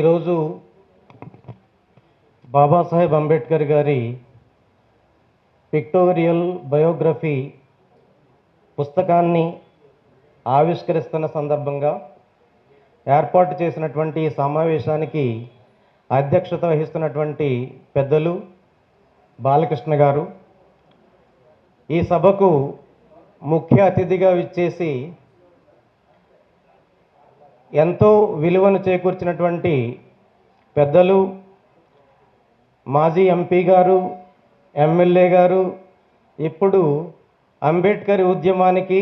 ఈరోజు బాబాసాహెబ్ అంబేద్కర్ గారి pictorial biography పుస్తకాన్ని ఆవిష్కరిస్తున్న సందర్భంగా ఏర్పాటు చేసినటువంటి సమావేశానికి అధ్యక్షత వహిస్తున్నటువంటి పెద్దలు బాలకృష్ణ గారు, ఈ సభకు ముఖ్య అతిథిగా విచ్చేసి ఎంతో విలువను చేకూర్చినటువంటి పెద్దలు మాజీ ఎంపీ గారు, ఎమ్మెల్యే గారు, ఇప్పుడు అంబేద్కర్ ఉద్యమానికి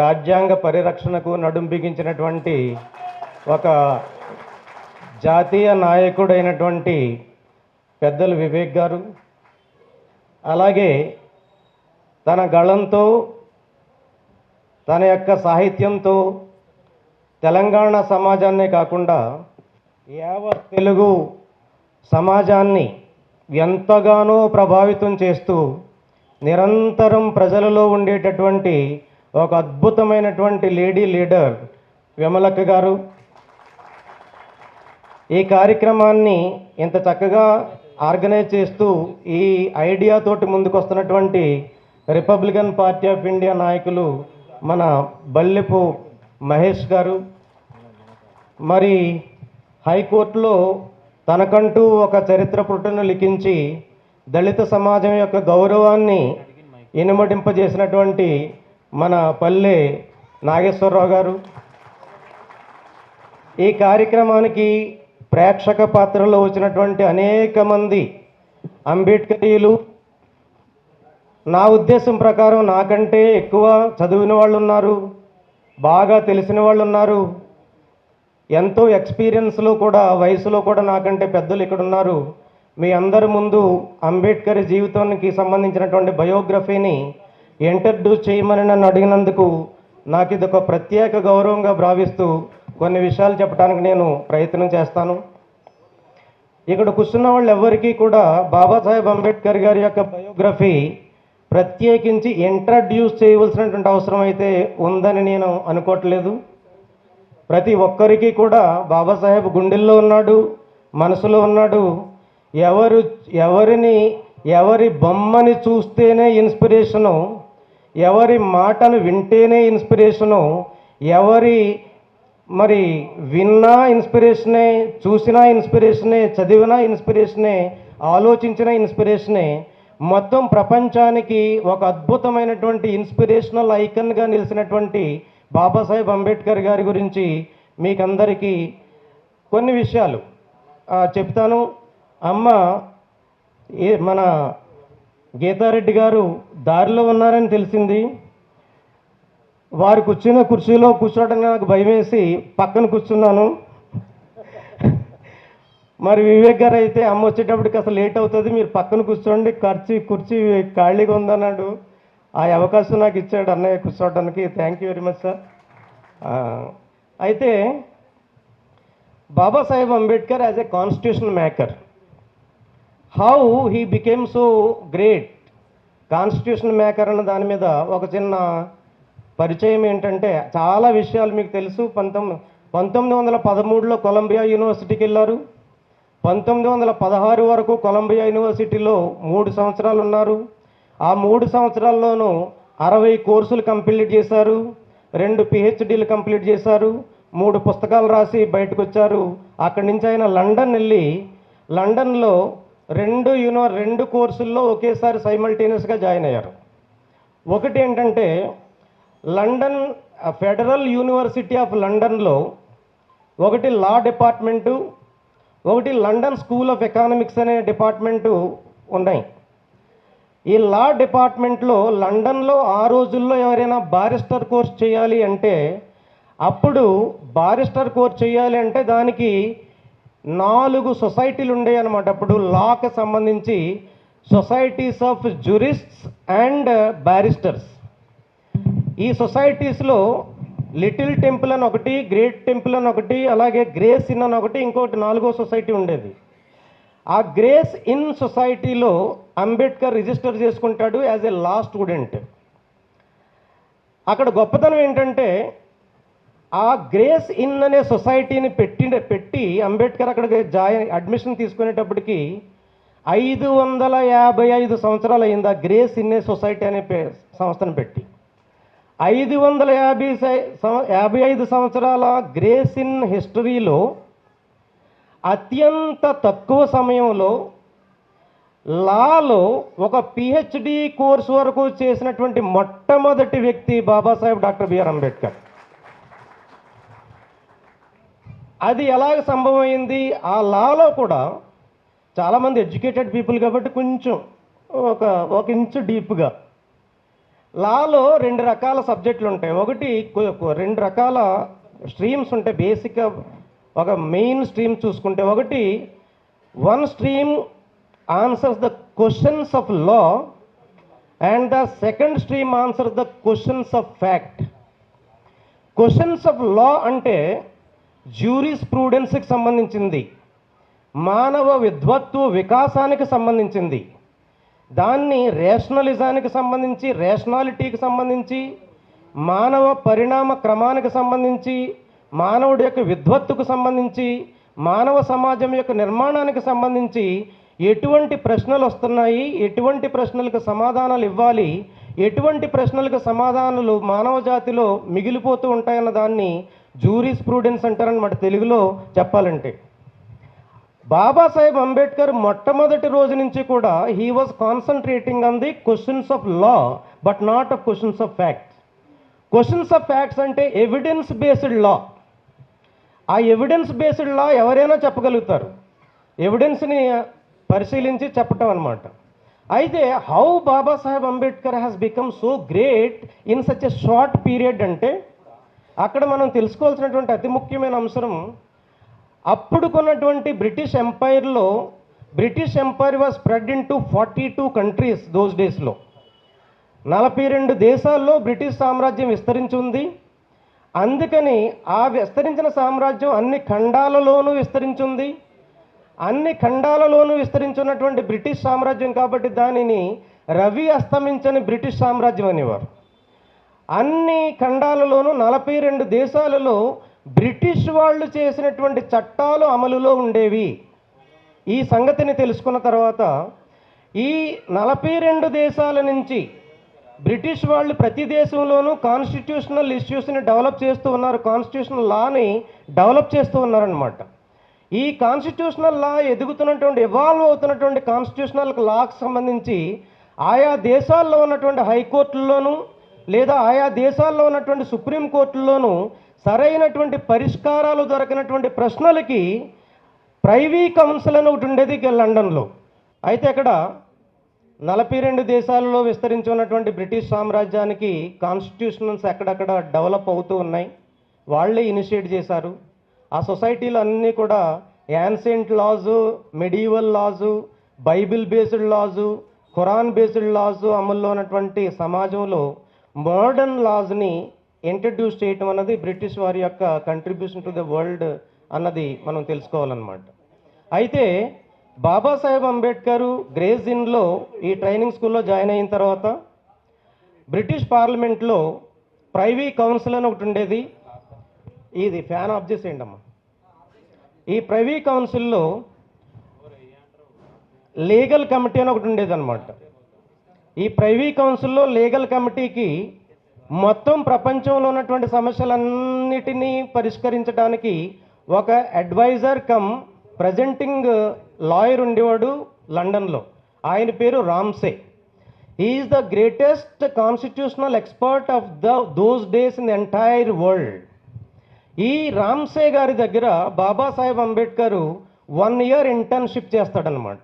రాజ్యాంగ పరిరక్షణకు నడుం బిగించినటువంటి ఒక జాతీయ నాయకుడైనటువంటి పెద్దలు వివేక్ గారు, అలాగే తన గళంతో తన యొక్క సాహిత్యంతో తెలంగాణ సమాజాన్నే కాకుండా యావత్ తెలుగు సమాజాన్ని ఎంతగానో ప్రభావితం చేస్తూ నిరంతరం ప్రజలలో ఉండేటటువంటి ఒక అద్భుతమైనటువంటి లేడీ లీడర్ విమలక్క గారు. ఈ కార్యక్రమాన్ని ఇంత చక్కగా ఆర్గనైజ్ చేస్తూ ఈ ఐడియాతోటి ముందుకు వస్తున్నటువంటి రిపబ్లికన్ పార్టీ ఆఫ్ ఇండియా నాయకులు మన బల్లెపు మహేష్ గారు, మరి హైకోర్టులో తనకంటూ ఒక చరిత్ర పుటను లిఖించి దళిత సమాజం యొక్క గౌరవాన్ని ఇనుమడింపజేసినటువంటి మన పల్లె నాగేశ్వరరావు గారు, ఈ కార్యక్రమానికి ప్రేక్షక పాత్రలో వచ్చినటువంటి అనేక మంది అంబేద్కరీయులు, నా ఉద్దేశం ప్రకారం నాకంటే ఎక్కువ చదివిన వాళ్ళు ఉన్నారు, బాగా తెలిసిన వాళ్ళు ఉన్నారు, ఎంతో ఎక్స్పీరియన్స్లో కూడా వయసులో కూడా నాకంటే పెద్దలు ఇక్కడ ఉన్నారు. మీ అందరి ముందు అంబేద్కర్ జీవితానికి సంబంధించినటువంటి బయోగ్రఫీని ఇంట్రడ్యూస్ చేయమని నన్ను అడిగినందుకు నాకు ఇది ఒక ప్రత్యేక గౌరవంగా భావిస్తూ కొన్ని విషయాలు చెప్పడానికి నేను ప్రయత్నం చేస్తాను. ఇక్కడ కూర్చున్న వాళ్ళు ఎవరికీ కూడా బాబాసాహెబ్ అంబేద్కర్ గారి యొక్క బయోగ్రఫీ ప్రత్యేకించి ఇంట్రడ్యూస్ చేయవలసినటువంటి అవసరం అయితే ఉందని నేను అనుకోవట్లేదు. ప్రతి ఒక్కరికి కూడా బాబాసాహెబ్ గుండెల్లో ఉన్నాడు, మనసులో ఉన్నాడు. ఎవరి బొమ్మని చూస్తేనే ఇన్స్పిరేషను, ఎవరి మాటను వింటేనే ఇన్స్పిరేషను, మరి విన్నా ఇన్స్పిరేషనే, చూసినా ఇన్స్పిరేషనే, చదివినా ఇన్స్పిరేషనే, ఆలోచించిన ఇన్స్పిరేషనే. మొత్తం ప్రపంచానికి ఒక అద్భుతమైనటువంటి ఇన్స్పిరేషనల్ ఐకన్గా నిలిచినటువంటి బాబాసాహెబ్ అంబేద్కర్ గారి గురించి మీకందరికీ కొన్ని విషయాలు చెప్తాను. అమ్మ మన గీతారెడ్డి గారు దారిలో ఉన్నారని తెలిసింది. వారు కూర్చున్న కుర్చీలో కూర్చోవడానికి నాకు భయం వేసి పక్కన కూర్చున్నాను. మరి వివేక్ గారు అయితే అమ్మ వచ్చేటప్పటికి అసలు లేట్ అవుతుంది, మీరు పక్కన కూర్చోండి, కుర్చీ ఖాళీగా ఉందన్నాడు. ఆ అవకాశం నాకు ఇచ్చాడు అన్నయ్య కూర్చోవడానికి. Thank you very much sir. అయితే Babasaheb Ambedkar as a constitution maker, how he became so great constitution maker అన్న దాని మీద ఒక చిన్న పరిచయం ఏంటంటే, చాలా విషయాలు మీకు తెలుసు. 1913లో కొలంబియా యూనివర్సిటీకి వెళ్ళారు. 1916 వరకు కొలంబియా యూనివర్సిటీలో 3 సంవత్సరాలు ఉన్నారు. ఆ 3 సంవత్సరాల్లోనూ 60 కోర్సులు కంప్లీట్ చేశారు, 2 PhDలు కంప్లీట్ చేశారు, 3 పుస్తకాలు రాసి బయటకు వచ్చారు. అక్కడి నుంచి ఆయన లండన్ వెళ్ళి లండన్లో 2 కోర్సుల్లో ఒకేసారి సైమల్టేనియస్గా జాయిన్ అయ్యారు. ఒకటి ఏంటంటే లండన్ ఫెడరల్ యూనివర్సిటీ ఆఫ్ లండన్లో ఒకటి లా డిపార్ట్మెంటు, ఒకటి లండన్ స్కూల్ ఆఫ్ ఎకనామిక్స్ అనే డిపార్ట్మెంటు ఉన్నాయి. ఈ లా డిపార్ట్మెంట్లో లండన్లో ఆ రోజుల్లో ఎవరైనా బారిస్టర్ కోర్స్ చేయాలి అంటే, అప్పుడు బారిస్టర్ కోర్స్ చేయాలి అంటే దానికి 4 సొసైటీలు ఉండేవి అన్నమాట. అప్పుడు లాకి సంబంధించి సొసైటీస్ ఆఫ్ జ్యూరిస్ట్స్ అండ్ బ్యారిస్టర్స్. ఈ సొసైటీస్లో లిటిల్ టెంపుల్ అని ఒకటి, గ్రేట్ టెంపుల్ అని ఒకటి, అలాగే గ్రేస్ ఇన్ అని ఒకటి, ఇంకోటి 4వ సొసైటీ ఉండేది. ఆ గ్రేస్ ఇన్ సొసైటీలో అంబేద్కర్ రిజిస్టర్ చేసుకుంటాడు యాజ్ ఎ లా స్టూడెంట్. అక్కడ గొప్పతనం ఏంటంటే ఆ గ్రేస్ ఇన్ అనే సొసైటీని పెట్టి అంబేద్కర్ అక్కడికి అడ్మిషన్ తీసుకునేటప్పటికి 555 సంవత్సరాలు అయింది ఆ గ్రేస్ ఇన్ ఏ సొసైటీ అనే సంస్థను పెట్టి. 555 సంవత్సరాల గ్రేస్ ఇన్ హిస్టరీలో అత్యంత తక్కువ సమయంలో లాలో ఒక పిహెచ్డి కోర్సు వరకు చేసినటువంటి మొట్టమొదటి వ్యక్తి బాబాసాహెబ్ డాక్టర్ బిఆర్ అంబేద్కర్. అది ఎలాగ సంభవమైంది? ఆ లాలో కూడా చాలామంది ఎడ్యుకేటెడ్ పీపుల్ కాబట్టి కొంచెం ఒక ఇంచు డీప్గా లాలో 2 రకాల సబ్జెక్టులు ఉంటాయి. ఒకటి 2 రకాల స్ట్రీమ్స్ ఉంటాయి. బేసిక్గా ఒక మెయిన్ స్ట్రీమ్ చూసుకుంటే ఒకటి one stream answers the questions of law and the second stream answers the questions of fact. Questions of law అంటే జ్యూరిస్ ప్రూడెన్స్కి సంబంధించింది, మానవ విద్వత్తు వికాసానికి సంబంధించింది, దాన్ని రేషనలిజానికి సంబంధించి, రేషనాలిటీకి సంబంధించి, మానవ పరిణామ క్రమానికి సంబంధించి, మానవుడి యొక్క విద్వత్తుకు సంబంధించి, మానవ సమాజం యొక్క నిర్మాణానికి సంబంధించి ఎటువంటి ప్రశ్నలు వస్తున్నాయి, ఎటువంటి ప్రశ్నలకు సమాధానాలు ఇవ్వాలి, ఎటువంటి ప్రశ్నలకు సమాధానాలు మానవ జాతిలో మిగిలిపోతూ ఉంటాయన్న దాన్ని జ్యూరిస్ ప్రూడెన్స్ అంటారన్నమాట తెలుగులో చెప్పాలంటే. బాబాసాహెబ్ అంబేద్కర్ మొట్టమొదటి రోజు నుంచి కూడా he was concentrating on the questions of law but not of questions of facts. Questions of facts అంటే ఎవిడెన్స్ బేస్డ్ లా. ఆ ఎవిడెన్స్ బేస్డ్ లా ఎవరైనా చెప్పగలుగుతారు, ఎవిడెన్స్ని పరిశీలించి చెప్పటం అన్నమాట. అయితే how Babasaheb Ambedkar has become so great in such a short period అంటే అక్కడ మనం తెలుసుకోవాల్సినటువంటి అతి ముఖ్యమైన అంశం, అప్పుడు కొన్నటువంటి బ్రిటిష్ ఎంపైర్లో British empire was spread in to 42 countries those డేస్లో. 42 దేశాల్లో బ్రిటిష్ సామ్రాజ్యం విస్తరించి ఉంది. అందుకని ఆ విస్తరించిన సామ్రాజ్యం అన్ని ఖండాలలోనూ విస్తరించింది. అన్ని ఖండాలలోనూ విస్తరించున్నటువంటి బ్రిటిష్ సామ్రాజ్యం కాబట్టి దానిని రవి అస్తమించని బ్రిటిష్ సామ్రాజ్యం అనేవారు. అన్ని ఖండాలలోనూ 42 దేశాలలో బ్రిటిష్ వాళ్ళు చేసినటువంటి చట్టాలు అమలులో ఉండేవి. ఈ సంగతిని తెలుసుకున్న తర్వాత ఈ 42 దేశాల నుంచి బ్రిటిష్ వాళ్ళు ప్రతి దేశంలోనూ కాన్స్టిట్యూషనల్ ఇష్యూస్ని డెవలప్ చేస్తూ ఉన్నారు, కాన్స్టిట్యూషనల్ లాని డెవలప్ చేస్తూ ఉన్నారనమాట. ఈ కాన్స్టిట్యూషనల్ లా ఎదుగుతున్నటువంటి ఎవాల్వ్ అవుతున్నటువంటి కాన్స్టిట్యూషనల్ లాకు సంబంధించి ఆయా దేశాల్లో ఉన్నటువంటి హైకోర్టుల్లోనూ లేదా ఆయా దేశాల్లో ఉన్నటువంటి సుప్రీంకోర్టుల్లోనూ సరైనటువంటి పరిష్కారాలు దొరకినటువంటి ప్రశ్నలకి ప్రైవీ కౌన్సిల్ అని ఒకటి ఉండేది లండన్లో. అయితే అక్కడ 42 దేశాలలో విస్తరించి ఉన్నటువంటి బ్రిటిష్ సామ్రాజ్యానికి కాన్స్టిట్యూషనల్స్ ఎక్కడక్కడ డెవలప్ అవుతూ ఉన్నాయి, వాళ్ళే ఇనిషియేట్ చేశారు. ఆ సొసైటీలు అన్నీ కూడా ancient laws, medieval laws, Bible based laws, Quran based laws అమల్లో ఉన్నటువంటి సమాజంలో మోడర్న్ లాజ్ని ఇంట్రడ్యూస్ చేయటం అన్నది బ్రిటిష్ వారి యొక్క కంట్రిబ్యూషన్ టు ద వరల్డ్ అన్నది మనం తెలుసుకోవాలన్నమాట. అయితే బాబాసాహెబ్ అంబేద్కర్ గ్రేస్ ఇన్లో ఈ ట్రైనింగ్ స్కూల్లో జాయిన్ అయిన తర్వాత బ్రిటిష్ పార్లమెంట్లో ప్రైవీ కౌన్సిల్ అని ఒకటి ఉండేది. ఇది ఫ్యాన్ ఆఫ్ చేసేయండి అమ్మా. ఈ ప్రైవీ కౌన్సిల్లో లీగల్ కమిటీ అని ఒకటి ఉండేది అనమాట. ఈ ప్రైవీ కౌన్సిల్లో లీగల్ కమిటీకి మొత్తం ప్రపంచంలో ఉన్నటువంటి సమస్యలన్నిటినీ పరిష్కరించడానికి ఒక అడ్వైజర్ కమ్ ప్రజెంటింగ్ లాయర్ ఉండేవాడు లండన్లో. ఆయన పేరు Ramsay. Is the greatest constitutional expert of those days in the entire world. ఈ రామ్సే గారి దగ్గర బాబాసాహెబ్ అంబేద్కర్ 1 year ఇంటర్న్షిప్ చేస్తాడనమాట.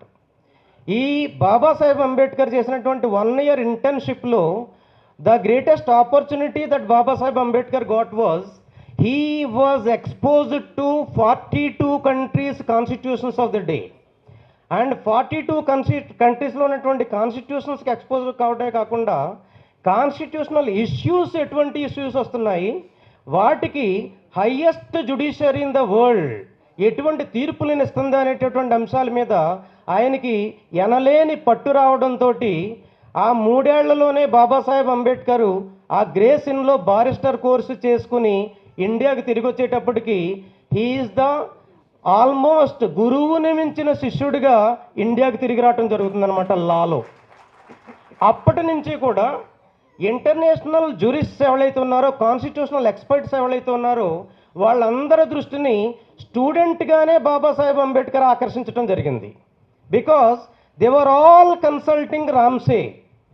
ఈ బాబాసాహెబ్ అంబేద్కర్ చేసినటువంటి 1 year ఇంటర్న్షిప్లో the greatest opportunity that Babasaheb Ambedkar got was he was exposed to 42 countries constitutions of the day. And 42 కంట్రీస్లో ఉన్నటువంటి కాన్స్టిట్యూషన్స్కి expose కావడమే కాకుండా కాన్స్టిట్యూషనల్ ఇష్యూస్ ఎటువంటి ఇష్యూస్ వస్తున్నాయి, వాటికి highest judiciary in the world ఎటువంటి తీర్పులను ఇస్తుంది అనేటటువంటి అంశాల మీద ఆయనకి ఎనలేని పట్టు రావడంతో ఆ 3 ఏళ్లలోనే బాబాసాహెబ్ అంబేద్కర్ ఆ గ్రేస్ ఇన్లో బారిస్టర్ కోర్సు చేసుకుని ఇండియాకి తిరిగి వచ్చేటప్పటికి హీఈస్ ద ఆల్మోస్ట్ గురువుని మించిన శిష్యుడిగా ఇండియాకి తిరిగి రావటం జరుగుతుందన్నమాట లాలో. అప్పటి నుంచి కూడా ఇంటర్నేషనల్ జ్యూరిస్ట్స్ ఎవరైతే ఉన్నారో, కాన్స్టిట్యూషనల్ ఎక్స్పర్ట్స్ ఎవరైతే ఉన్నారో, వాళ్ళందరి దృష్టిని స్టూడెంట్గానే బాబాసాహెబ్ అంబేద్కర్ ఆకర్షించడం జరిగింది. Because they were all consulting Ramsay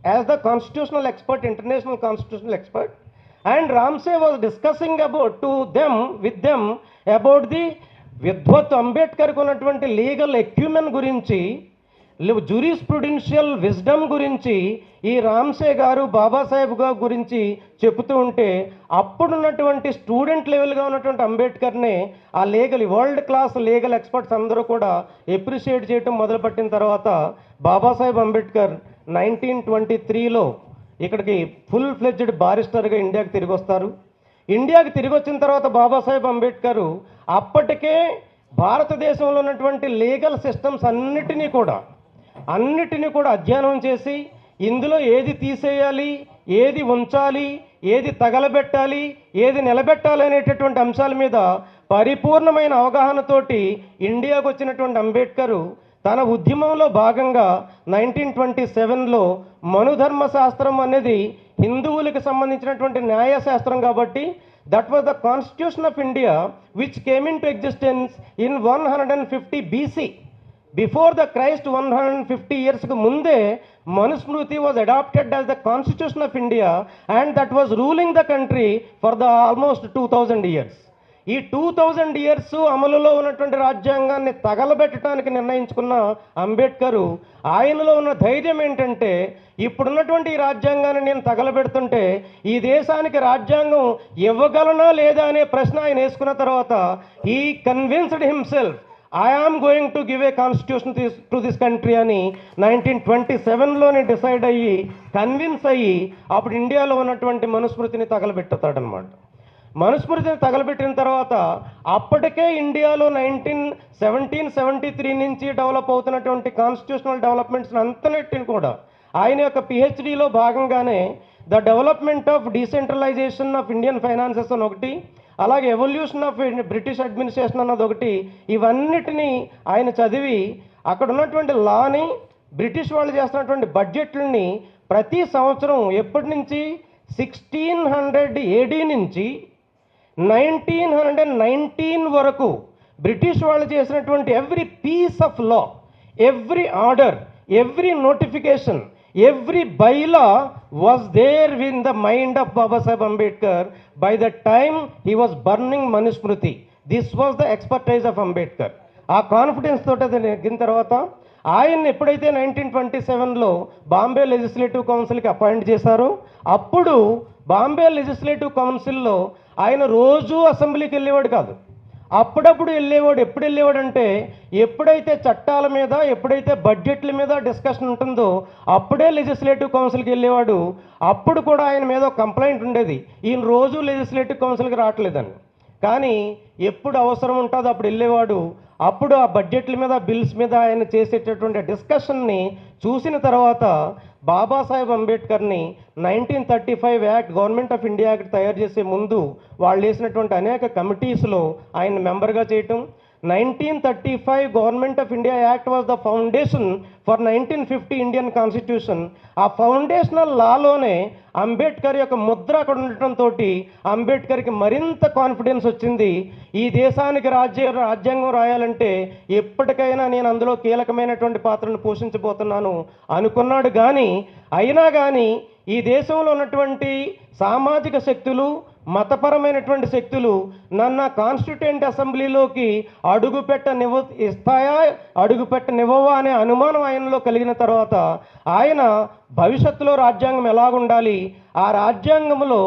as the constitutional expert, international constitutional expert, and Ramsay was discussing with them about the విద్వత్ అంబేద్కర్కి ఉన్నటువంటి లీగల్ ఎక్యూమెన్ గురించి, జ్యూరిస్ప్రుడెన్షియల్ విజ్డమ్ గురించి ఈ రామ్సే గారు బాబాసాహెబ్ గారు గురించి చెబుతూ ఉంటే, అప్పుడున్నటువంటి స్టూడెంట్ లెవెల్గా ఉన్నటువంటి అంబేద్కర్ని ఆ వరల్డ్ క్లాస్ లీగల్ ఎక్స్పర్ట్స్ అందరూ కూడా ఎప్రిషియేట్ చేయడం మొదలుపెట్టిన తర్వాత బాబాసాహెబ్ అంబేద్కర్ 1923లో ఇక్కడికి ఫుల్ ఫ్లెడ్జ్డ్ బారిస్టర్గా ఇండియాకి తిరిగి వస్తారు. ఇండియాకి తిరిగి వచ్చిన తర్వాత బాబాసాహెబ్ అంబేద్కర్ అప్పటికే భారతదేశంలో ఉన్నటువంటి లీగల్ సిస్టమ్స్ అన్నిటినీ కూడా అధ్యయనం చేసి, ఇందులో ఏది తీసేయాలి, ఏది ఉంచాలి, ఏది తగలబెట్టాలి, ఏది నిలబెట్టాలి అనేటటువంటి అంశాల మీద పరిపూర్ణమైన అవగాహనతోటి ఇండియాకు వచ్చినటువంటి అంబేద్కర్ తన ఉద్యమంలో భాగంగా 1927లో మనుధర్మశాస్త్రం అనేది హిందువులకు సంబంధించినటువంటి న్యాయశాస్త్రం కాబట్టి, that was the constitution of India which came into existence in 150 BC. Before the Christ 150 ఇయర్స్కి ముందే Manusmriti was adopted as the constitution of India, and that was ruling the country for the almost 2000 years. ఈ 2000 years అమలులో ఉన్నటువంటి రాజ్యాంగాన్ని తగలబెట్టడానికి నిర్ణయించుకున్న అంబేద్కర్, ఆయనలో ఉన్న ధైర్యం ఏంటంటే, ఇప్పుడున్నటువంటి ఈ రాజ్యాంగాన్ని నేను తగలబెడుతుంటే ఈ దేశానికి రాజ్యాంగం ఇవ్వగలనా లేదా అనే ప్రశ్న ఆయన వేసుకున్న తర్వాత he convinced himself, I am going to give a constitution to this country అని 1927లోనే డిసైడ్ అయ్యి, కన్విన్స్ అయ్యి, అప్పుడు ఇండియాలో ఉన్నటువంటి మనుస్మృతిని తగలబెట్టుతాడనమాట. మనుస్మృతిని తగలబెట్టిన తర్వాత అప్పటికే ఇండియాలో 1773 నుంచి డెవలప్ అవుతున్నటువంటి కాన్స్టిట్యూషనల్ డెవలప్మెంట్స్ అంతనెట్టిని కూడా ఆయన యొక్క పిహెచ్డిలో భాగంగానే the development of decentralisation of Indian finances అని ఒకటి, అలాగే ఎవల్యూషన్ ఆఫ్ బ్రిటిష్ అడ్మినిస్ట్రేషన్ అన్నది ఒకటి, ఇవన్నిటినీ ఆయన చదివి అక్కడ ఉన్నటువంటి లాని, బ్రిటిష్ వాళ్ళు చేస్తున్నటువంటి బడ్జెట్లని ప్రతి సంవత్సరం ఎప్పటి నుంచి 1600 AD నుంచి 1919 వరకు బ్రిటిష్ వాళ్ళు చేసినటువంటి every piece of law, every order, every notification, every bylaw was there in the mind of Babasaheb Ambedkar by the time he was burning Manusmriti. This was the expertise of Ambedkar. ఆ కాన్ఫిడెన్స్ తోటి అది నెగ్గిన తర్వాత ఆయన ఎప్పుడైతే 1927లో బాంబే లెజిస్లేటివ్ కౌన్సిల్కి అపాయింట్ చేశారో, అప్పుడు బాంబే లెజిస్లేటివ్ కౌన్సిల్లో ఆయన రోజూ అసెంబ్లీకి వెళ్ళేవాడు కాదు, అప్పుడప్పుడు వెళ్ళేవాడు. ఎప్పుడు వెళ్ళేవాడు అంటే, ఎప్పుడైతే చట్టాల మీద, ఎప్పుడైతే బడ్జెట్ల మీద డిస్కషన్ ఉంటుందో అప్పుడే లెజిస్లేటివ్ కౌన్సిల్కి వెళ్ళేవాడు. అప్పుడు కూడా ఆయన మీద ఒక కంప్లైంట్ ఉండేది, ఈయన రోజు లెజిస్లేటివ్ కౌన్సిల్కి రావట్లేదని. కానీ ఎప్పుడు అవసరం ఉంటుందో అప్పుడు వెళ్ళేవాడు. అప్పుడు ఆ బడ్జెట్ల మీద, బిల్స్ మీద ఆయన చేసేటటువంటి డిస్కషన్ని చూసిన తర్వాత బాబాసాహెబ్ అంబేద్కర్ని 1935 act, government of India act తయారు చేసే ముందు వాళ్ళు వేసినటువంటి అనేక కమిటీస్లో ఆయన మెంబర్గా చేయటం. 1935 government of India act was the foundation for 1950 Indian constitution. ఆ ఫౌండేషనల్ లాలోనే అంబేద్కర్ యొక్క ముద్ర అక్కడ ఉండటంతో అంబేద్కర్కి మరింత కాన్ఫిడెన్స్ వచ్చింది. ఈ దేశానికి రాజ్యాంగం రాయాలంటే ఎప్పటికైనా నేను అందులో కీలకమైనటువంటి పాత్రను పోషించబోతున్నాను అనుకున్నాడు. అయినా కానీ ఈ దేశంలో ఉన్నటువంటి సామాజిక శక్తులు, మతపరమైనటువంటి శక్తులు నన్ను కాన్స్టిట్యూయెంట్ అసెంబ్లీలోకి అడుగుపెట్టనివ్వవా అనే అనుమానం ఆయనలో కలిగిన తర్వాత ఆయన భవిష్యత్తులో రాజ్యాంగం ఎలాగుండాలి, ఆ రాజ్యాంగంలో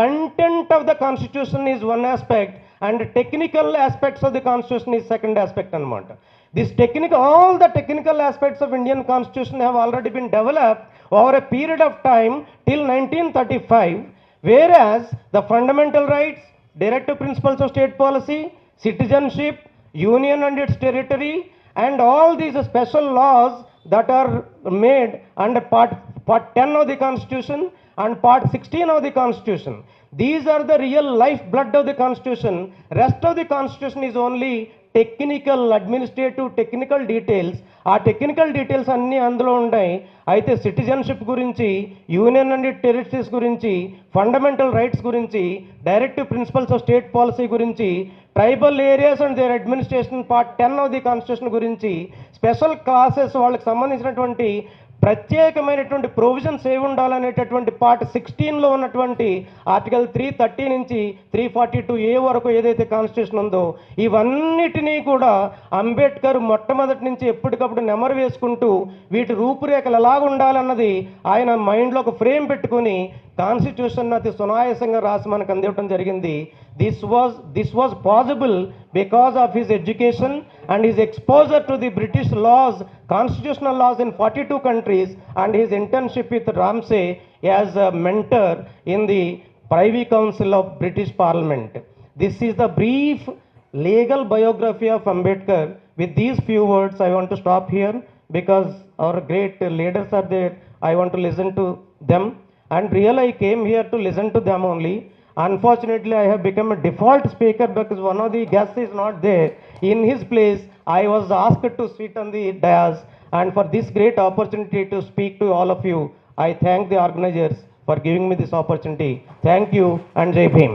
content of the constitution is one aspect and technical aspects of the constitution is second aspect అనమాట. all the technical aspects of Indian Constitution have already been developed over a period of time till 1935, whereas the fundamental rights, directive principles of state policy, citizenship, union and its territory, and all these special laws that are made under part 10 of the Constitution and part 16 of the Constitution. These are the real lifeblood of the Constitution. Rest of the Constitution is only technical, administrative, technical details. ఆ technical details అన్నీ అందులో ఉన్నాయి. అయితే సిటిజన్షిప్ గురించి, union and territories గురించి, fundamental rights గురించి, directive principles of state policy గురించి, tribal areas and their administration part 10 of the constitution గురించి, స్పెషల్ క్లాసెస్ వాళ్ళకి సంబంధించినటువంటి ప్రత్యేకమైనటువంటి ప్రొవిజన్స్ ఏవి ఉండాలనేటటువంటి పార్ట్ 16లో ఉన్నటువంటి ఆర్టికల్ 330 నుంచి 342A వరకు ఏదైతే కాన్స్టిట్యూషన్ ఉందో ఇవన్నిటినీ కూడా అంబేద్కర్ మొట్టమొదటి నుంచి ఎప్పటికప్పుడు నెమరు వేసుకుంటూ వీటి రూపురేఖలు ఎలాగ ఉండాలన్నది ఆయన మైండ్లో ఒక ఫ్రేమ్ పెట్టుకుని కాన్స్టిట్యూషన్ అతి సునాయాసంగా రాసి మనకు అందివ్వడం జరిగింది. This was possible because of his education and his exposure to the British laws, constitutional laws in 42 countries, and his internship with Ramsay as a mentor in the Privy Council of British Parliament. This is the brief legal biography of Ambedkar. With these few words, I want to stop here because our great leaders are there. I want to listen to them, and really I came here to listen to them only. Unfortunately, I have become a default speaker because one of the guests is not there. In his place, I was asked to sit on the dais, and for this great opportunity to speak to all of you, I thank the organizers for giving me this opportunity. Thank you, and Jai Bhim.